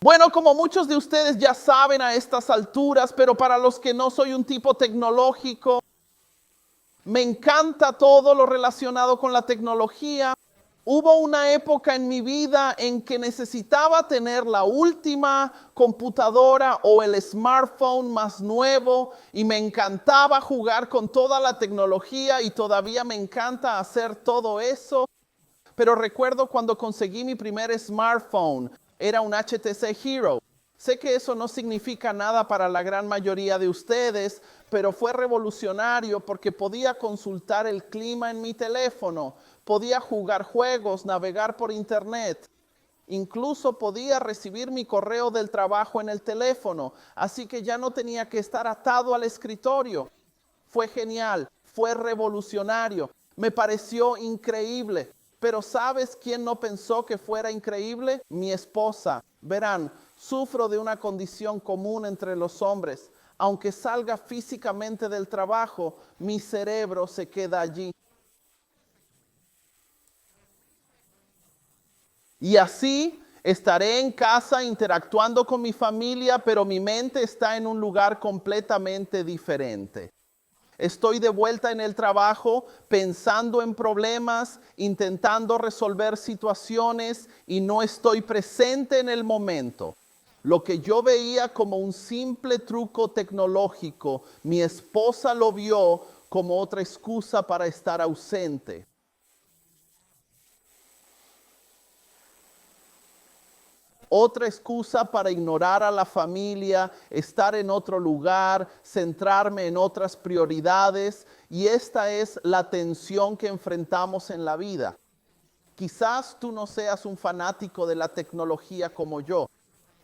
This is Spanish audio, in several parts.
Bueno, como muchos de ustedes ya saben a estas alturas, pero para los que no, soy un tipo tecnológico. Me encanta todo lo relacionado con la tecnología. Hubo una época en mi vida en que necesitaba tener la última computadora o el smartphone más nuevo y me encantaba jugar con toda la tecnología y todavía me encanta hacer todo eso. Pero recuerdo cuando conseguí mi primer smartphone, era un HTC Hero. Sé que eso no significa nada para la gran mayoría de ustedes, pero fue revolucionario porque podía consultar el clima en mi teléfono, podía jugar juegos, navegar por internet. Incluso podía recibir mi correo del trabajo en el teléfono, así que ya no tenía que estar atado al escritorio. Fue genial, fue revolucionario, me pareció increíble. Pero ¿sabes quién no pensó que fuera increíble? Mi esposa. Verán, sufro de una condición común entre los hombres. Aunque salga físicamente del trabajo, mi cerebro se queda allí. Y así estaré en casa interactuando con mi familia, pero mi mente está en un lugar completamente diferente. Estoy de vuelta en el trabajo pensando en problemas, intentando resolver situaciones y no estoy presente en el momento. Lo que yo veía como un simple truco tecnológico, mi esposa lo vio como otra excusa para estar ausente. Otra excusa para ignorar a la familia, estar en otro lugar, centrarme en otras prioridades. Y esta es la tensión que enfrentamos en la vida. Quizás tú no seas un fanático de la tecnología como yo.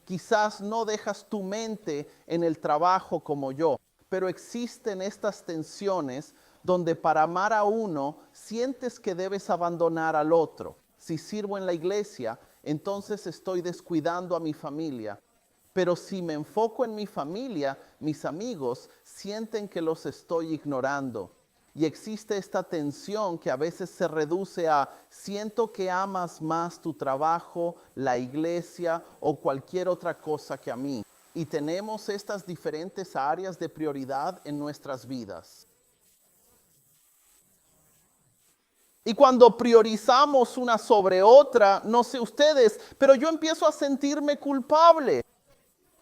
Quizás no dejas tu mente en el trabajo como yo. Pero existen estas tensiones donde para amar a uno sientes que debes abandonar al otro. Si sirvo en la iglesia, entonces estoy descuidando a mi familia. Pero si me enfoco en mi familia, mis amigos sienten que los estoy ignorando. Y existe esta tensión que a veces se reduce a siento que amas más tu trabajo, la iglesia o cualquier otra cosa que a mí. Y tenemos estas diferentes áreas de prioridad en nuestras vidas. Y cuando priorizamos una sobre otra, no sé ustedes, pero yo empiezo a sentirme culpable.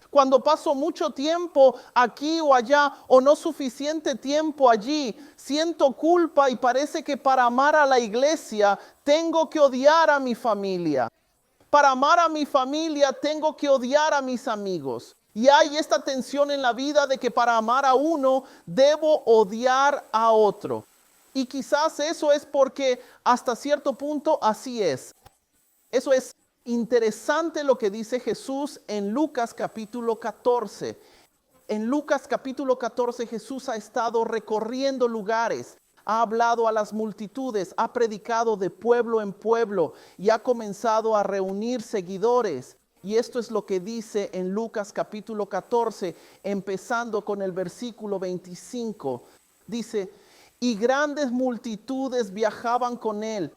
Cuando paso mucho tiempo aquí o allá o no suficiente tiempo allí, siento culpa y parece que para amar a la iglesia tengo que odiar a mi familia. Para amar a mi familia tengo que odiar a mis amigos. Y hay esta tensión en la vida de que para amar a uno debo odiar a otro. Y quizás eso es porque hasta cierto punto así es. Eso es interesante lo que dice Jesús en Lucas capítulo 14. En Lucas capítulo 14 Jesús ha estado recorriendo lugares, ha hablado a las multitudes, ha predicado de pueblo en pueblo y ha comenzado a reunir seguidores. Y esto es lo que dice en Lucas capítulo 14, empezando con el versículo 25. Dice, y grandes multitudes viajaban con él.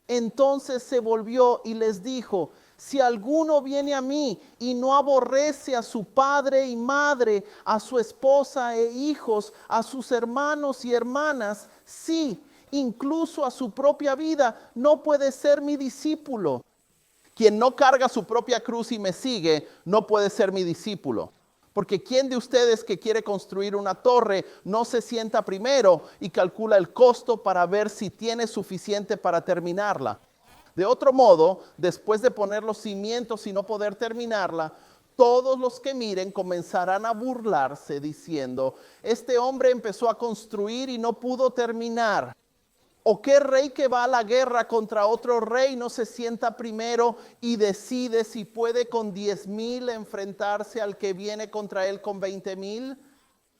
Entonces se volvió y les dijo, si alguno viene a mí y no aborrece a su padre y madre, a su esposa e hijos, a sus hermanos y hermanas, sí, incluso a su propia vida, no puede ser mi discípulo. Quien no carga su propia cruz y me sigue, no puede ser mi discípulo. Porque ¿quién de ustedes que quiere construir una torre no se sienta primero y calcula el costo para ver si tiene suficiente para terminarla? De otro modo, después de poner los cimientos y no poder terminarla, todos los que miren comenzarán a burlarse diciendo, este hombre empezó a construir y no pudo terminar. ¿O qué rey que va a la guerra contra otro rey no se sienta primero y decide si puede con 10,000 enfrentarse al que viene contra él con 20,000?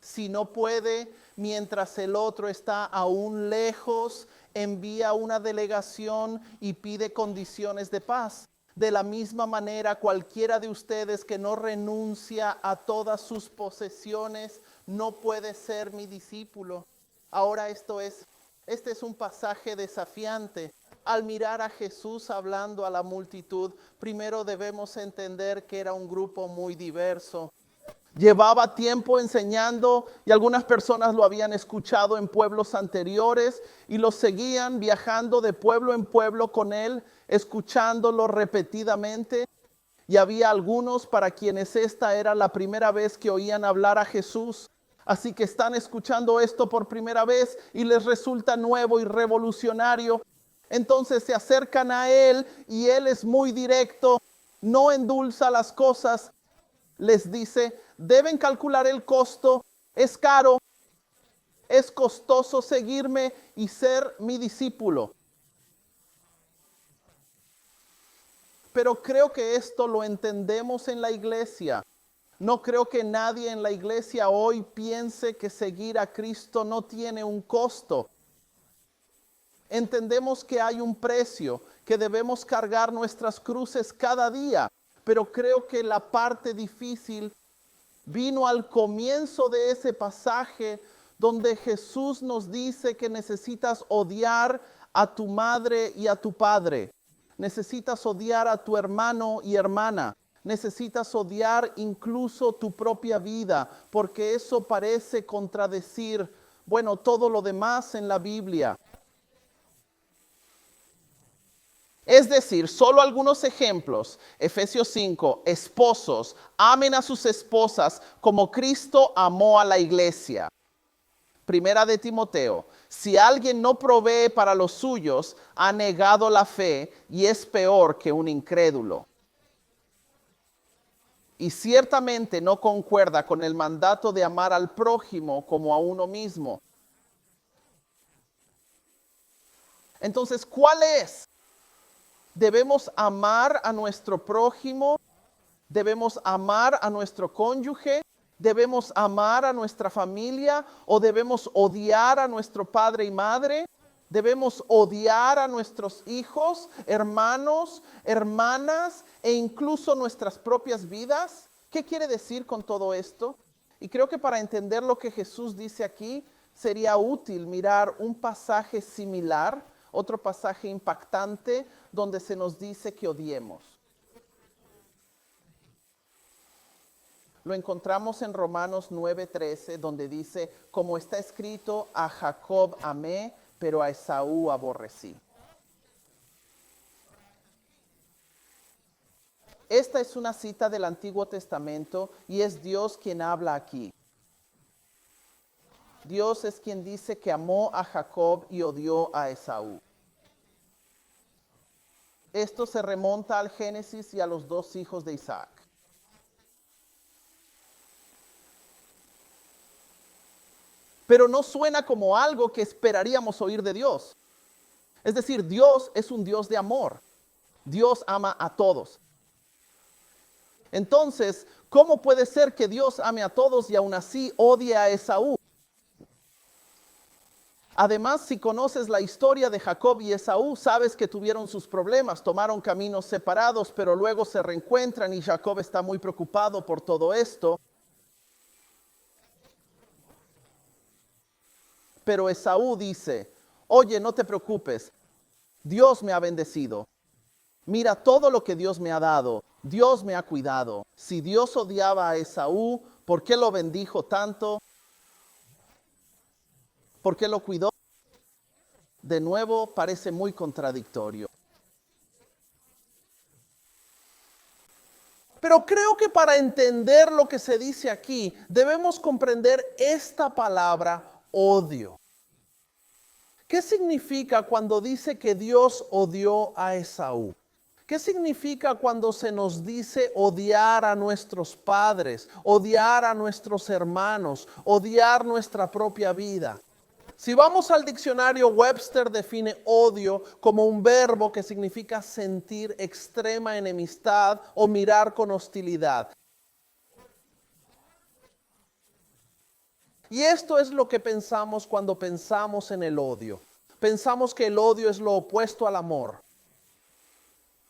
Si no puede, mientras el otro está aún lejos, envía una delegación y pide condiciones de paz. De la misma manera, cualquiera de ustedes que no renuncia a todas sus posesiones no puede ser mi discípulo. Ahora esto es Este es un pasaje desafiante. Al mirar a Jesús hablando a la multitud, primero debemos entender que era un grupo muy diverso. Llevaba tiempo enseñando y algunas personas lo habían escuchado en pueblos anteriores y lo seguían viajando de pueblo en pueblo con él, escuchándolo repetidamente. Y había algunos para quienes esta era la primera vez que oían hablar a Jesús. Así que están escuchando esto por primera vez y les resulta nuevo y revolucionario. Entonces se acercan a él y él es muy directo, no endulza las cosas. Les dice, deben calcular el costo, es caro, es costoso seguirme y ser mi discípulo. Pero creo que esto lo entendemos en la iglesia. No creo que nadie en la iglesia hoy piense que seguir a Cristo no tiene un costo. Entendemos que hay un precio, que debemos cargar nuestras cruces cada día, pero creo que la parte difícil vino al comienzo de ese pasaje donde Jesús nos dice que necesitas odiar a tu madre y a tu padre. Necesitas odiar a tu hermano y hermana. Necesitas odiar incluso tu propia vida, porque eso parece contradecir, bueno, todo lo demás en la Biblia. Es decir, solo algunos ejemplos. Efesios 5, esposos, amen a sus esposas como Cristo amó a la iglesia. Primera de Timoteo, si alguien no provee para los suyos, ha negado la fe y es peor que un incrédulo. Y ciertamente no concuerda con el mandato de amar al prójimo como a uno mismo. Entonces, ¿cuál es? Debemos amar a nuestro prójimo, debemos amar a nuestro cónyuge, debemos amar a nuestra familia o debemos odiar a nuestro padre y madre, debemos odiar a nuestros hijos, hermanos, hermanas e incluso nuestras propias vidas. ¿Qué quiere decir con todo esto? Y creo que para entender lo que Jesús dice aquí sería útil mirar un pasaje similar, otro pasaje impactante donde se nos dice que odiemos. Lo encontramos en Romanos 9:13, donde dice, como está escrito, a Jacob amé, pero a Esaú aborrecí. Esta es una cita del Antiguo Testamento y es Dios quien habla aquí. Dios es quien dice que amó a Jacob y odió a Esaú. Esto se remonta al Génesis y a los dos hijos de Isaac. Pero no suena como algo que esperaríamos oír de Dios. Es decir, Dios es un Dios de amor. Dios ama a todos. Entonces, ¿cómo puede ser que Dios ame a todos y aún así odie a Esaú? Además, si conoces la historia de Jacob y Esaú, sabes que tuvieron sus problemas, tomaron caminos separados, pero luego se reencuentran y Jacob está muy preocupado por todo esto. Pero Esaú dice, oye, no te preocupes, Dios me ha bendecido. Mira todo lo que Dios me ha dado, Dios me ha cuidado. Si Dios odiaba a Esaú, ¿por qué lo bendijo tanto? ¿Por qué lo cuidó? De nuevo, parece muy contradictorio. Pero creo que para entender lo que se dice aquí, debemos comprender esta palabra odio. ¿Qué significa cuando dice que Dios odió a Esaú? ¿Qué significa cuando se nos dice odiar a nuestros padres, odiar a nuestros hermanos, odiar nuestra propia vida? Si vamos al diccionario, Webster define odio como un verbo que significa sentir extrema enemistad o mirar con hostilidad. Y esto es lo que pensamos cuando pensamos en el odio. Pensamos que el odio es lo opuesto al amor.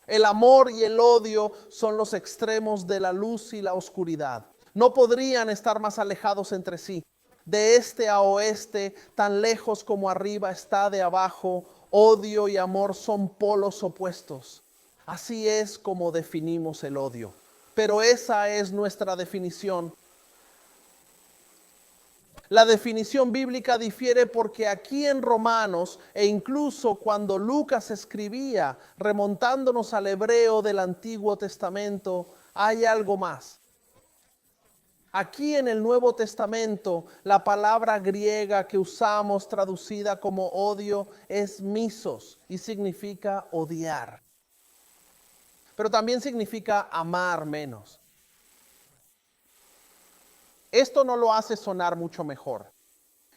El amor y el odio son los extremos de la luz y la oscuridad. No podrían estar más alejados entre sí. De este a oeste, tan lejos como arriba está de abajo, odio y amor son polos opuestos. Así es como definimos el odio. Pero esa es nuestra definición. La definición bíblica difiere porque aquí en Romanos, e incluso cuando Lucas escribía, remontándonos al hebreo del Antiguo Testamento, hay algo más. Aquí en el Nuevo Testamento, la palabra griega que usamos traducida como odio es misos y significa odiar. Pero también significa amar menos. Esto no lo hace sonar mucho mejor,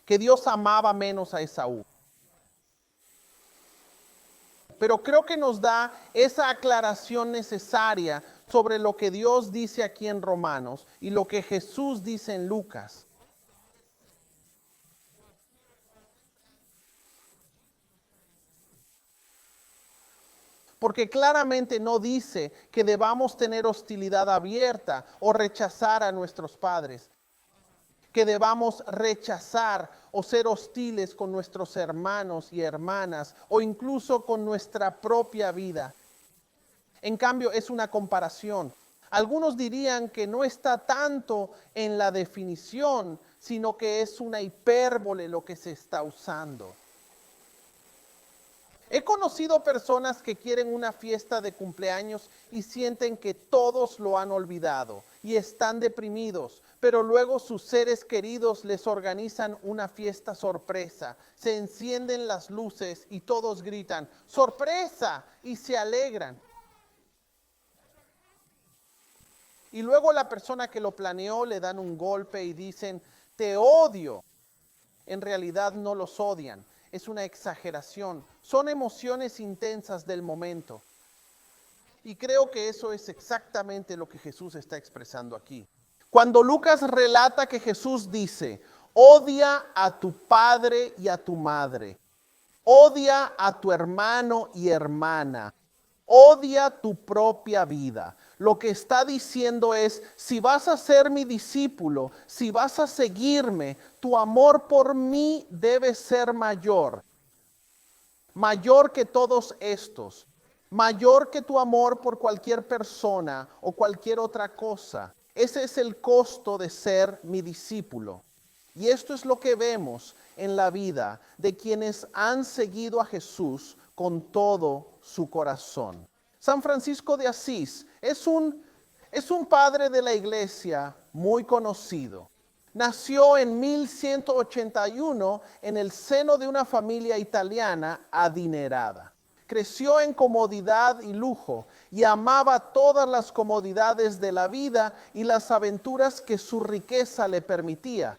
que Dios amaba menos a Esaú. Pero creo que nos da esa aclaración necesaria sobre lo que Dios dice aquí en Romanos y lo que Jesús dice en Lucas. Porque claramente no dice que debamos tener hostilidad abierta o rechazar a nuestros padres, que debamos rechazar o ser hostiles con nuestros hermanos y hermanas o incluso con nuestra propia vida. En cambio, es una comparación. Algunos dirían que no está tanto en la definición, sino que es una hipérbole lo que se está usando. He conocido personas que quieren una fiesta de cumpleaños y sienten que todos lo han olvidado y están deprimidos, pero luego sus seres queridos les organizan una fiesta sorpresa. Se encienden las luces y todos gritan, ¡sorpresa! Y se alegran. Y luego la persona que lo planeó le dan un golpe y dicen, te odio. En realidad no los odian, es una exageración. Son emociones intensas del momento. Y creo que eso es exactamente lo que Jesús está expresando aquí. Cuando Lucas relata que Jesús dice, odia a tu padre y a tu madre, odia a tu hermano y hermana, odia tu propia vida. Lo que está diciendo es, si vas a ser mi discípulo, si vas a seguirme, tu amor por mí debe ser mayor. Mayor que todos estos. Mayor que tu amor por cualquier persona o cualquier otra cosa. Ese es el costo de ser mi discípulo. Y esto es lo que vemos en la vida de quienes han seguido a Jesús con todo su corazón. San Francisco de Asís es un padre de la iglesia muy conocido. Nació en 1181 en el seno de una familia italiana adinerada. Creció en comodidad y lujo y amaba todas las comodidades de la vida y las aventuras que su riqueza le permitía.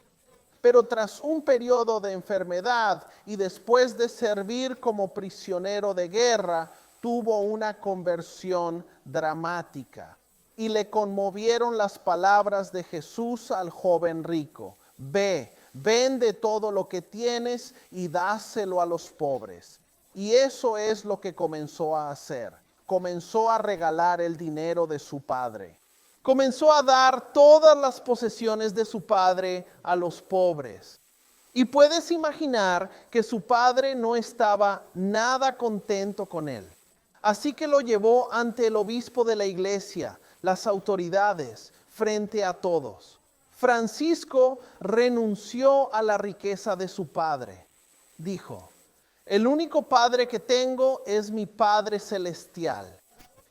Pero tras un periodo de enfermedad y después de servir como prisionero de guerra, tuvo una conversión dramática y le conmovieron las palabras de Jesús al joven rico. Ve, vende todo lo que tienes y dáselo a los pobres. Y eso es lo que comenzó a hacer. Comenzó a regalar el dinero de su padre. Comenzó a dar todas las posesiones de su padre a los pobres. Y puedes imaginar que su padre no estaba nada contento con él. Así que lo llevó ante el obispo de la iglesia, las autoridades, frente a todos. Francisco renunció a la riqueza de su padre. Dijo, el único padre que tengo es mi Padre Celestial.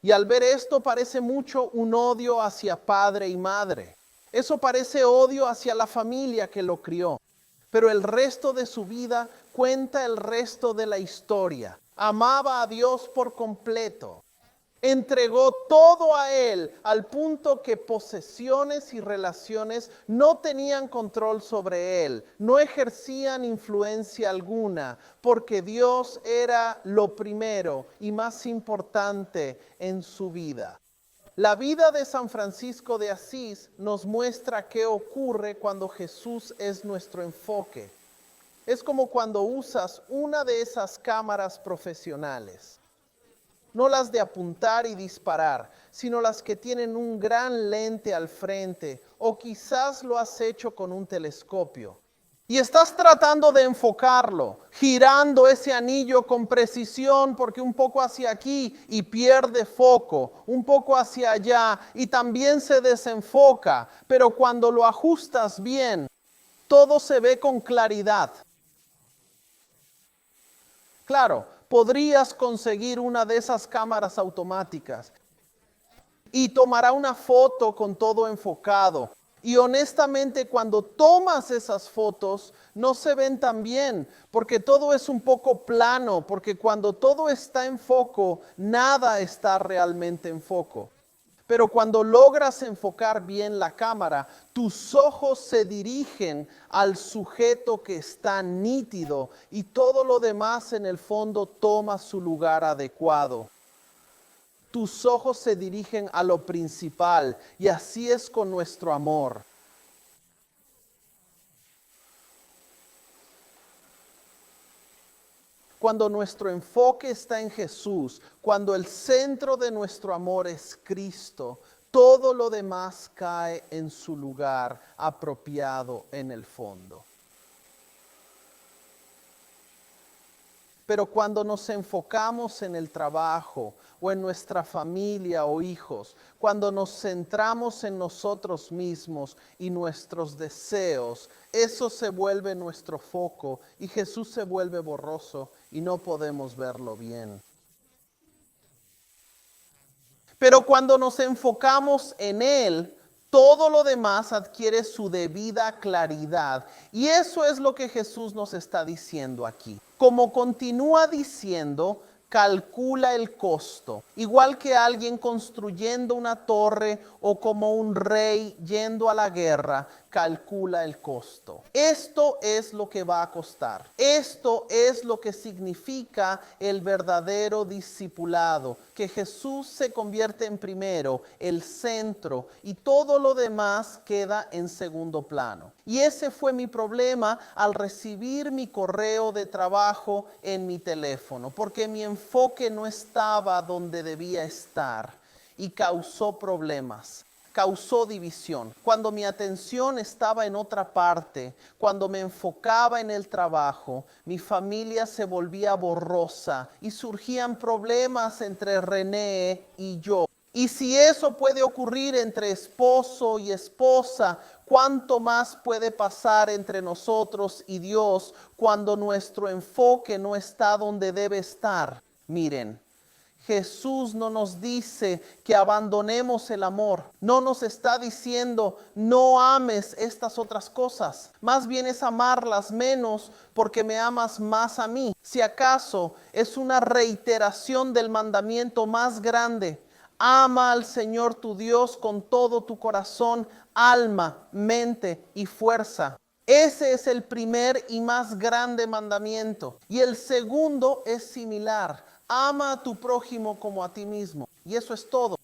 Y al ver esto parece mucho un odio hacia padre y madre. Eso parece odio hacia la familia que lo crió. Pero el resto de su vida cuenta el resto de la historia. Amaba a Dios por completo. Entregó todo a Él al punto que posesiones y relaciones no tenían control sobre Él, no ejercían influencia alguna, porque Dios era lo primero y más importante en su vida. La vida de San Francisco de Asís nos muestra qué ocurre cuando Jesús es nuestro enfoque. Es como cuando usas una de esas cámaras profesionales. No las de apuntar y disparar, sino las que tienen un gran lente al frente, o quizás lo has hecho con un telescopio. Y estás tratando de enfocarlo, girando ese anillo con precisión porque un poco hacia aquí y pierde foco, un poco hacia allá y también se desenfoca. Pero cuando lo ajustas bien, todo se ve con claridad. Claro, podrías conseguir una de esas cámaras automáticas y tomará una foto con todo enfocado. Y honestamente, cuando tomas esas fotos, no se ven tan bien, porque todo es un poco plano, porque cuando todo está en foco, nada está realmente en foco. Pero cuando logras enfocar bien la cámara, tus ojos se dirigen al sujeto que está nítido y todo lo demás en el fondo toma su lugar adecuado. Tus ojos se dirigen a lo principal y así es con nuestro amor. Cuando nuestro enfoque está en Jesús, cuando el centro de nuestro amor es Cristo, todo lo demás cae en su lugar apropiado en el fondo. Pero cuando nos enfocamos en el trabajo o en nuestra familia o hijos, cuando nos centramos en nosotros mismos y nuestros deseos, eso se vuelve nuestro foco y Jesús se vuelve borroso y no podemos verlo bien. Pero cuando nos enfocamos en Él, todo lo demás adquiere su debida claridad. Y eso es lo que Jesús nos está diciendo aquí. Como continúa diciendo, calcula el costo. Igual que alguien construyendo una torre o como un rey yendo a la guerra, calcula el costo. Esto es lo que va a costar. Esto es lo que significa el verdadero discipulado, que Jesús se convierte en primero, el centro, y todo lo demás queda en segundo plano. Y ese fue mi problema al recibir mi correo de trabajo en mi teléfono, porque mi enfoque no estaba donde debía estar y causó problemas. Causó división. Cuando mi atención estaba en otra parte, cuando me enfocaba en el trabajo, mi familia se volvía borrosa y surgían problemas entre René y yo. Y si eso puede ocurrir entre esposo y esposa, ¿cuánto más puede pasar entre nosotros y Dios cuando nuestro enfoque no está donde debe estar? Miren. Jesús no nos dice que abandonemos el amor. No nos está diciendo no ames estas otras cosas. Más bien es amarlas menos porque me amas más a mí. Si acaso es una reiteración del mandamiento más grande. Ama al Señor tu Dios con todo tu corazón, alma, mente y fuerza. Ese es el primer y más grande mandamiento. Y el segundo es similar. Ama a tu prójimo como a ti mismo. Y eso es todo.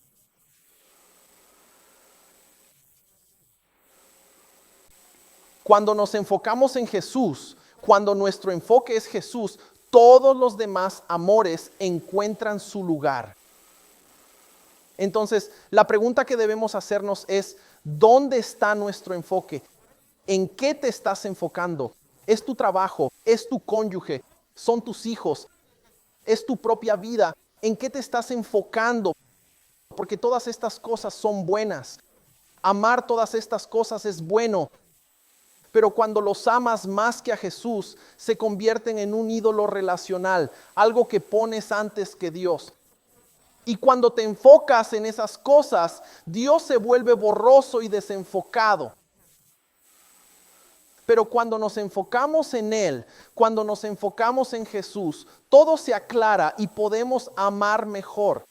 Cuando nos enfocamos en Jesús, cuando nuestro enfoque es Jesús, todos los demás amores encuentran su lugar. Entonces, la pregunta que debemos hacernos es, ¿dónde está nuestro enfoque? ¿En qué te estás enfocando? ¿Es tu trabajo? ¿Es tu cónyuge? ¿Son tus hijos? ¿Es tu propia vida? ¿En qué te estás enfocando? Porque todas estas cosas son buenas. Amar todas estas cosas es bueno. Pero cuando los amas más que a Jesús, se convierten en un ídolo relacional, algo que pones antes que Dios. Y cuando te enfocas en esas cosas, Dios se vuelve borroso y desenfocado. Pero cuando nos enfocamos en Él, cuando nos enfocamos en Jesús, todo se aclara y podemos amar mejor.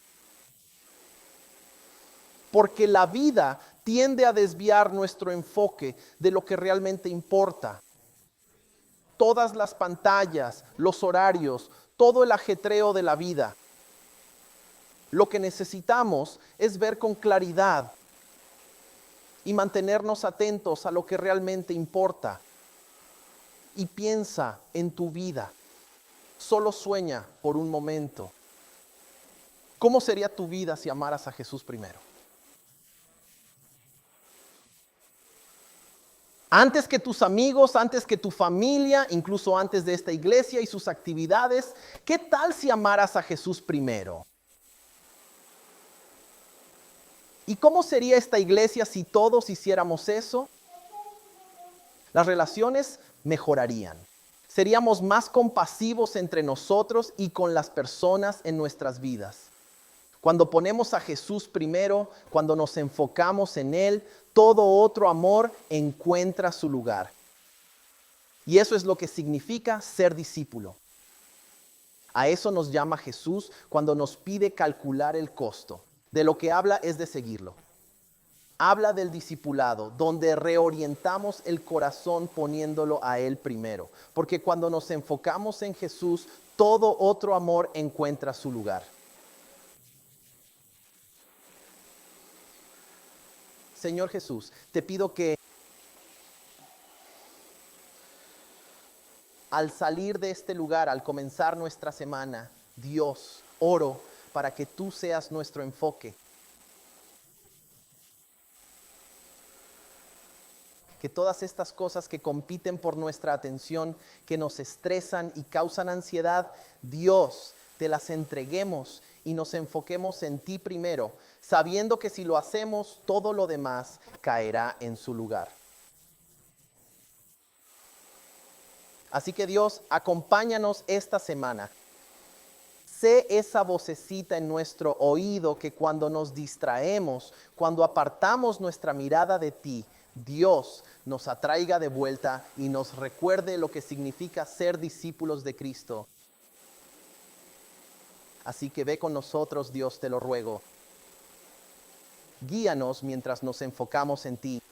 Porque la vida tiende a desviar nuestro enfoque de lo que realmente importa. Todas las pantallas, los horarios, todo el ajetreo de la vida. Lo que necesitamos es ver con claridad y mantenernos atentos a lo que realmente importa. Y piensa en tu vida. Solo sueña por un momento. ¿Cómo sería tu vida si amaras a Jesús primero? Antes que tus amigos, antes que tu familia, incluso antes de esta iglesia y sus actividades, ¿qué tal si amaras a Jesús primero? ¿Y cómo sería esta iglesia si todos hiciéramos eso? Las relaciones mejorarían. Seríamos más compasivos entre nosotros y con las personas en nuestras vidas. Cuando ponemos a Jesús primero, cuando nos enfocamos en Él, todo otro amor encuentra su lugar. Y eso es lo que significa ser discípulo. A eso nos llama Jesús cuando nos pide calcular el costo. De lo que habla es de seguirlo. Habla del discipulado, donde reorientamos el corazón poniéndolo a Él primero. Porque cuando nos enfocamos en Jesús, todo otro amor encuentra su lugar. Señor Jesús, te pido que al salir de este lugar, al comenzar nuestra semana, Dios, oro para que tú seas nuestro enfoque. Que todas estas cosas que compiten por nuestra atención, que nos estresan y causan ansiedad, Dios, te las entreguemos y nos enfoquemos en ti primero, sabiendo que si lo hacemos, todo lo demás caerá en su lugar. Así que Dios, acompáñanos esta semana. Sé esa vocecita en nuestro oído que cuando nos distraemos, cuando apartamos nuestra mirada de ti, Dios nos atraiga de vuelta y nos recuerde lo que significa ser discípulos de Cristo. Así que ve con nosotros, Dios, te lo ruego. Guíanos mientras nos enfocamos en ti.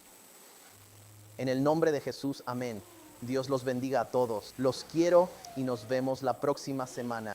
En el nombre de Jesús, amén. Dios los bendiga a todos. Los quiero y nos vemos la próxima semana.